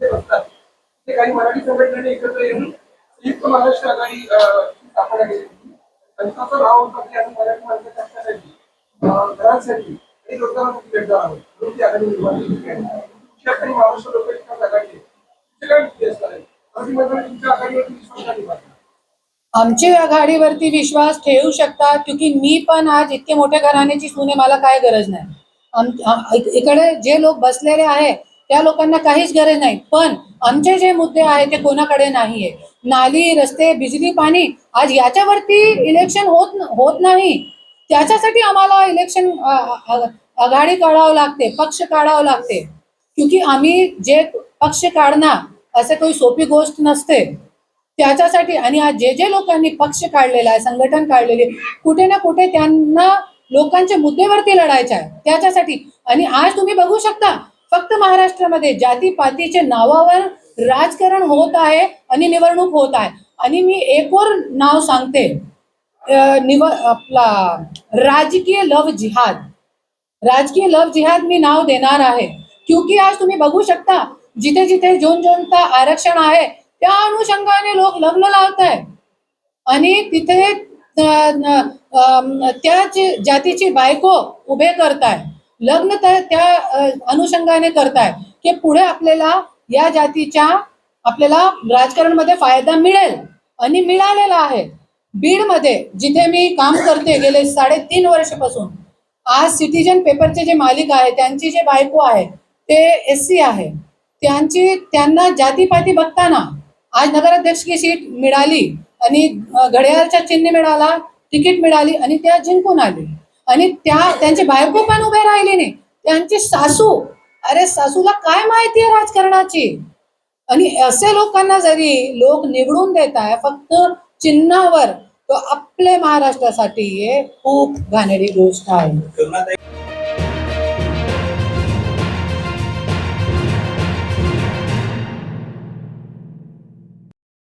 जिथे बसतात ते काही मराठी संघटनांनी एकत्र येऊन संयुक्त महाराष्ट्र आघाडी स्थापना केली आणि त्याचा भाव होता की आम्ही मराठी माणसाच्या हक्कासाठी घरांसाठी आणि रोजगारासाठी लढणार आहोत म्हणून ती आघाडी निर्माण केली आहे. तुमच्या महाराष्ट्र लोकविकास आघाडी आहे, तुमचे काय मुद्दे असणार आहे? तुमच्या आघाडीवरती विश्वास नाही वाटला? आमची आघाडीवरती विश्वास ठेवू शकतात, क्योंकि मी पण आज इतके मोठ्या घराण्याची सून आहे, मला काय गरज नाही. इकडे जे लोक बसलेले आहे त्या लोकांना काहीच गरज नाही, पण आमचे जे मुद्दे आहेत ते कोणाकडे नाहीये. नाली, रस्ते, बिजली, पाणी, आज याच्यावरती इलेक्शन होत नाही. त्याच्यासाठी आम्हाला इलेक्शन आघाडी काढावं लागते, पक्ष काढावं लागते, क्योंकि आम्ही जे पक्ष काढणार असं काही सोपी गोष्ट नसते. त्याच्यासाठी आणि आज जे लोकांनी पक्ष काढलेला आहे, संघटन काढलेले, कुठे ना कुठे त्यांना लोकांच्या मुद्द्यावरती लढायचं आहे त्याच्यासाठी. आणि आज तुम्ही बघू शकता फक्त महाराष्ट्रामध्ये जातीपातीच्या नावावर राजकारण होत आहे आणि निवडणूक होत आहे. आणि मी एक और नाव सांगते, आपला राजकीय लव जिहाद. राजकीय लव जिहाद मी नाव देणार आहे, क्योंकि आज तुम्ही बघू शकता जिथे जिथे जोनचा आरक्षण आहे त्या अनुषंगाने लोक लग्न लावत आहे आणि तिथे त्याच जातीची बायको उभे करताय, लग्न त्या अनुषंगाने करताय की पुढे आपल्याला या जातीच्या आपल्याला राजकारणामध्ये फायदा मिळेल आणि मिळालेला आहे. बीडमध्ये जिथे मी काम करते गेले 3.5 वर्षापासून, आज सिटीजन पेपरचे जे मालिक आहे त्यांची जे बायको आहे ते SC आहे, त्यांना जातीपाती बघताना आज नगराध्यक्षची सीट मिळाली आणि घड्याळचा चिन्ह मिळाला, तिकीट मिळाली आणि त्या जिंकून आली. आणि त्यांची बायको पण उभे राहिली नाही, त्यांची सासू, अरे सासूला काय माहिती आहे राजकारणाची. आणि असे लोकांना जरी लोक निवडून देत आहे फक्त चिन्हावर, तो आपल्या महाराष्ट्रासाठी खूप घाणेरडी गोष्ट आहे.